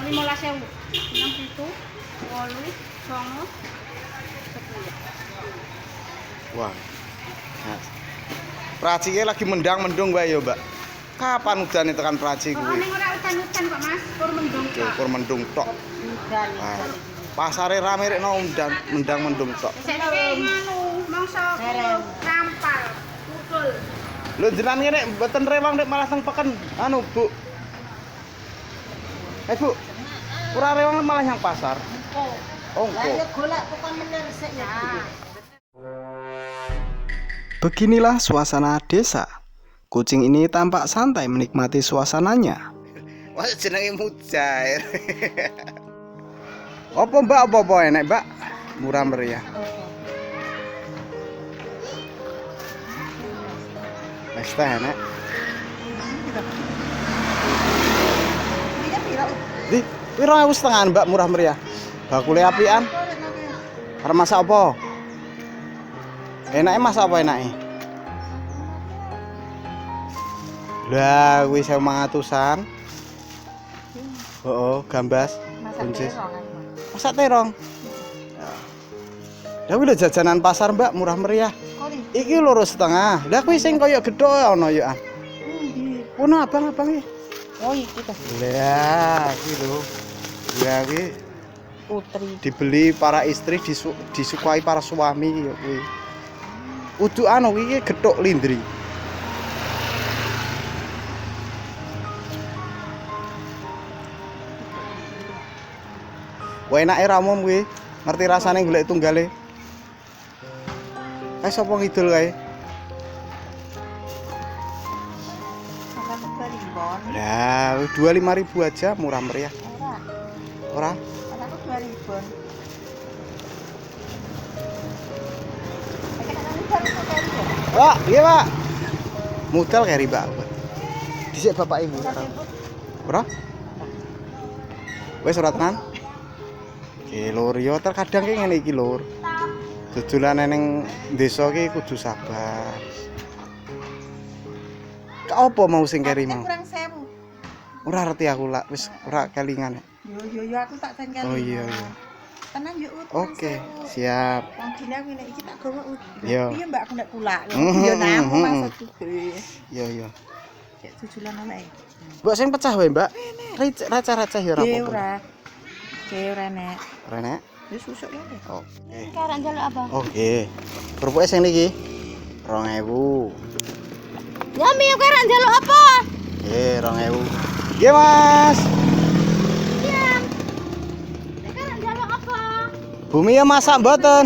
15.000. 6 itu 8 songo 10. Wah. Nah. Pracike lagi mendang-mendung wae ya, Mbak. Kapan udane tekan praci Kok kuwi? ning ora udan-udan kok, Mas. Pur mendung Oke, tok. ukur mendung tok. Udan. Nah, pasare rame rek no mendang mendung tok. Sik nganu, mongso rampal, pukul. Lho jenengan ngene mboten rewang nek malah teng peken. Anu, Bu. Bu. Ora rewang malah yang pasar. Oh, engko. Golek pokon menir sik ya. Beginilah suasana desa. Kucing ini tampak santai menikmati suasananya. Wah, jenenge mujair. Apa Mbak, apa enek, Mbak? Murah meriah. Wis teh enek. Di, piro 2.500 Mbak murah meriah. Bakule apian. Arep masak apa? Enake masak apa enake? Lah, kuwi 1.500-an. Oh, gambas. Buncis. Masak terong. Ya kuwi lho jajanan pasar, Mbak, murah meriah. Iki 2.5. Lah kuwi sing kaya gedhok ana ya. Ono abang-abang iki. Oh, iki ta. Lah, iki lho. Lah kuwi Putri. dibeli para istri disukai para suami ya kuwi. Udu anu iki gethuk lindri. Wah enake ramum kuwi. Ngerti rasane golek tunggale. Sapa ngidul kae? Lah, 25.000 aja murah meriah. Ora? Aku 2.000. Pak, iya Pak. Modal kari Pak. Dhisik bapak ibu. Ora? Wis ora tenan? Ki lur yo terkadang ki ngene iki lur. Dodolane ning desa ki kudu sabar. Ka apa mau sing keri mau? Kurang 1.000. Ora ngerti aku lak wis ora kelingan. Yo aku tak tengkel. Oh iya iya. Tenan yo ut. Oke, siap. Wong dina ngene iki tak gawa ut. Yo. Iya Mbak aku nek kulak. Mhm, Yo namu mhm. maksudku. Yo yo. Cek tujulan anake. Mbok sing pecah wae, Mbak. Raca-raca ya ora Ki apa-apa. ora. Ki ora nek. Ora nek. Wis susuk lho. Oke. Karan njaluk apa? Oke. Kerupuk sing niki 2.000. Ya mi kowe ora njaluk apa? Oke, 2.000. Nggih, Mas. Iya. Kowe ora njaluk apa? Bumi ya masak mboten.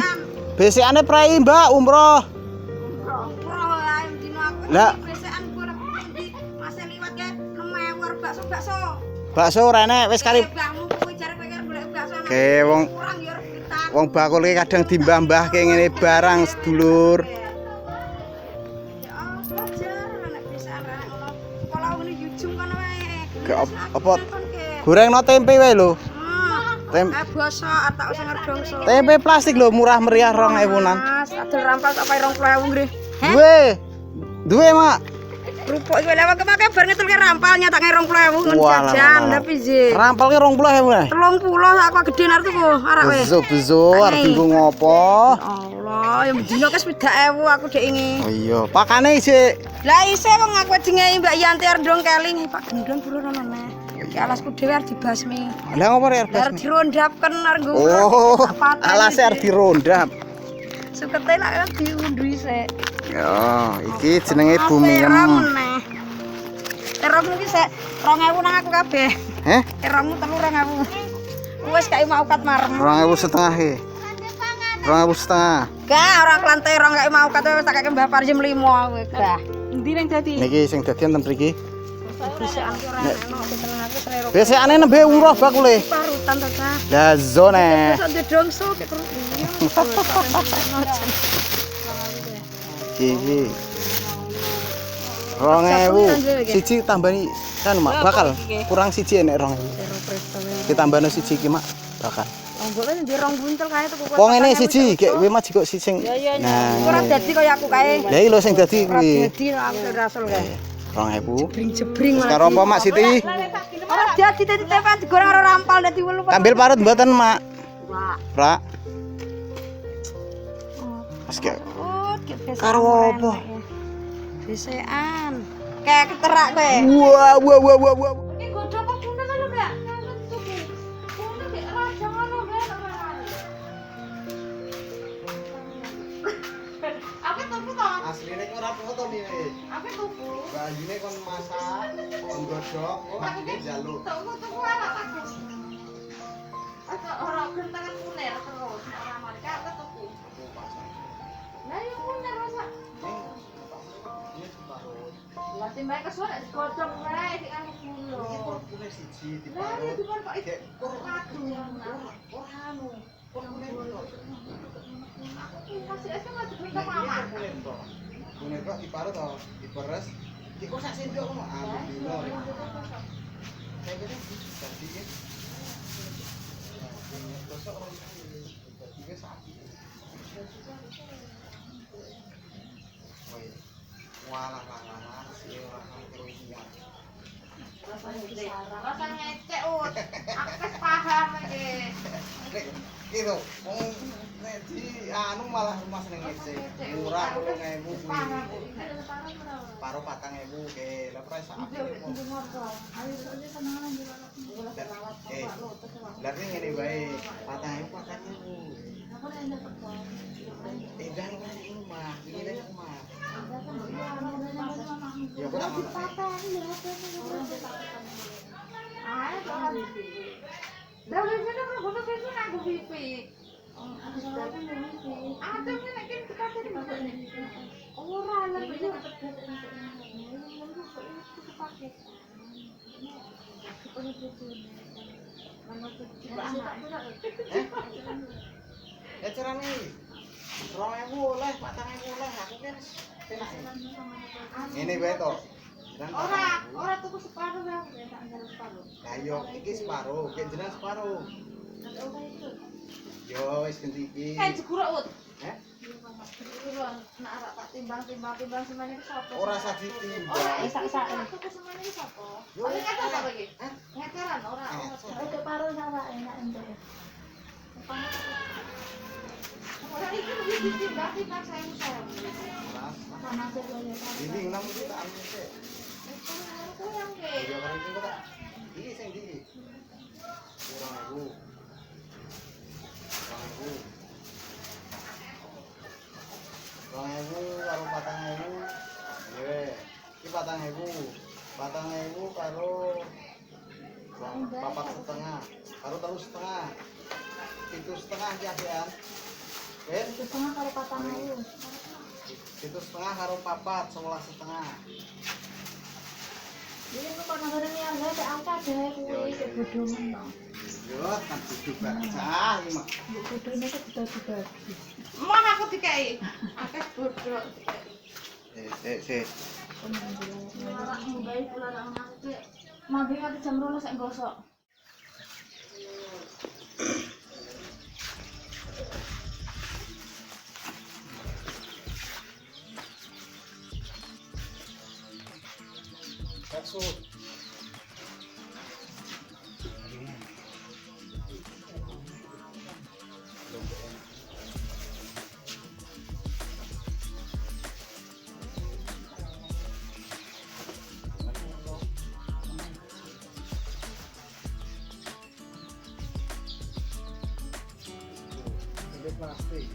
Besikane prei, Mbak, umroh. Bro, ae dino aku. Lah. Besekan kurang ndi masih liwat ke 6.000 bakso-bakso. Bakso ora enek, wis kari. Mbahmu kuwi jare kowe golek bakso. Oke, wong Kurang yo kita. wong bakul iki kadang dimbah-mbahke ngene barang sedulur. Ya Allah, jar anak besekan anak ngono. Pola ngene jujung kono wae. Ke apa gorengno tempe wae lho. Basa atak sing ngerdongso. Tempe plastik lho murah meriah 2.000-an. Mas, adol rampal tak pae 20.000 nggih. Duwe. Duwe, Mak. Kerupuk iki lewat kemake bar ngetulke rampalnya tak 20.000 ngen Walah, jajan walah. ndak piye. Rampal ki 20.000 wae. 30 aku gede nar tuku arek wis. Bezo arep dienggo ngopo? Allah, ya dino ke 20.000 aku dek ini. Oh iya, pakane isih. Lah isih wong aku jenenge Mbak Yanti Ardong keling Pak Gendong buru rono neh. Ki alasku dhewe arep dibasmi. Lah ngopo rek Arep dirondapken arep nggo. Oh, alase arep dirondap. Sukete lak diunduh isih. Ya, iki jenenge bumi meneh. Terongmu ki sek 2.000 nang aku kabeh. Heh, Terongmu 3.000. Wis kae mau kat marem. 2.500 e. 2.500. Gak ora klantai rong kae mau kat wis tak kake Mbah Parjem 5 kowe gak. Endi ning dadi? Niki sing dadi enten mriki. Bisakan ki ora enak seneng aku trero. Besekane nembe umroh bakule. Parutan to ta. Lah zone. Wis ndek dongso kek terus. Iki. 2.000. Siji tambani kan Mak bakal kurang siji enek 2.000. Ditambahno siji iki Mak bakal. Mbok kan ndek rong buntel kae tuku. Wong ngene siji gek kowe mah jiko sing. Ora dadi kaya aku kae. Lah iki lho sing dadi Ora kuwi. dadi aku rasul kae. 2.000. Jebring Terus karo apa Mak Siti? Ora jadi dadi tepan digoreng karo rampal dadi 8. Kambil parut mboten Mak? Wah. Pra. Mas ki. Karo apa? Bisean. Kayak keterak kowe. Wah, wah, wah, wah, wah. Iki godho apa punten lho, Mbak? Punten nek raja ngono bae Apa tuku to? Asline ora foto nih. Apa tuku? Bayine kon masak, kon godhog, asline njaluk. Tuku ana tak. Ora gentengan kunir terus. Ora marka apa tuku. Lah yo kunir rasa. Lah timbang kesuwen nek digodhog wae sik anu kulo. Kunir siji Lah diparut. dipun kok iki waduh ora anu. Aku kasih es kan ada bentuk mama. Kunir kok diparut to, diperes. Iki kok sak sendok ngono. Ah, dino. Kayak gini dadi iki. Gosok ora dadi iki sapi. Walah walah sih ora karo iki. Rasanya ecek ut. Aku wis paham iki. Gitu. Wong nek di anu malah rumah seneng ngece. Murah 8.000 kuwi. Paro 4.000 ke. Lah price sapi. Lah iki ngene wae. 4.000 Enggak ini rumah, ini dari rumah. Ya aku tak mau. Lah wis nek ngono besok nganggo pipi. Ada nek iki dikasih ora lah iki. Ya carane 2.000 oleh, 4.000 oleh, aku kan penak. Ngene wae to. Ora tuku separuh ya, tak njaluk separuh. Lah yo iki separuh, ki jeneng separuh. Yo wis ganti iki. Kayak jeguruk ut. Heh? Nek arek tak timbang semuanya iki sapa? Ora usah ditimbang. Ora isak-isak. Tuku semuanya iki sapa? Yo, Oleh kata apa iki? Hah? Ngeteran ora. Oke, paruh sama enak entuk. Ora iki wis ditimbang saya musyawarah. Sama aja ya. Ini 6 juta anu sik. Aku yang ke. Ya karo iki kok. Iki sing iki. 2.000. 2.000 karo 4.000. Ya, iki 4.000. 4.000 karo 4,5. Karo 3,5. 7,5 ki adean. Wes, Itu setengah kalau 4.000. 7,5 karo 4, 11,5. Jadi lu kok nang ngene ya, ada angka deh kuwi sik bodhomen to. Yo, kan duduk bareng cah iki mah. Mbok bodhone kok dibagi. Mon aku dikai. Akeh bodho. Sik. Ora mbae kula nang ngasih. Mangke nganti jam 12 sik gosok. Bakso. Ini plastik.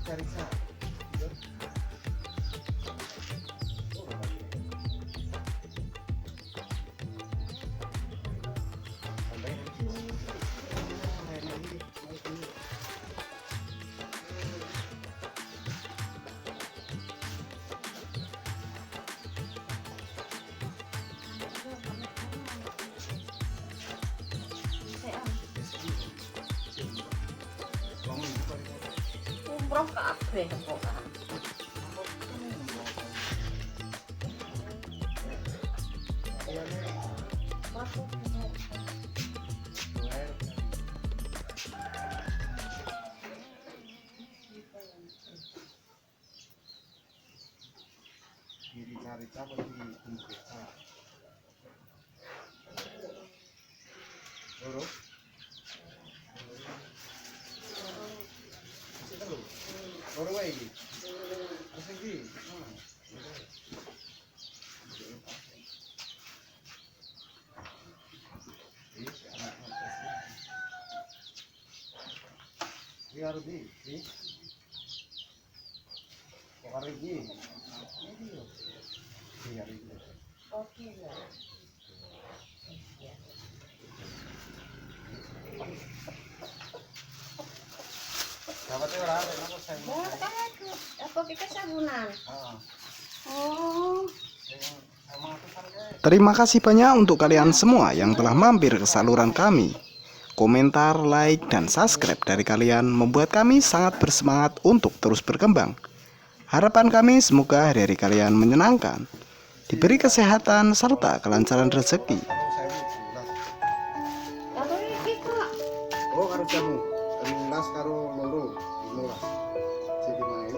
Carissa. Umroh kabeh kok. Hari apa di kumpul? Loro. Loro wae iki. Terus iki. Ini harus di. Kok hari ini? Ini hari ini. Oke ya. Dapatnya berapa? Kenapa saya? Apa kita sabunan? Ah, Oh. emang aku kan Terima kasih banyak untuk kalian semua yang telah mampir ke saluran kami. Komentar, like, dan subscribe dari kalian membuat kami sangat bersemangat untuk terus berkembang. Harapan kami semoga hari-hari kalian menyenangkan, diberi kesehatan serta kelancaran rezeki. kalau saya bulan. Kalau iki kok Oh, karo jamu. 15 karo loro, 15. Jadi main.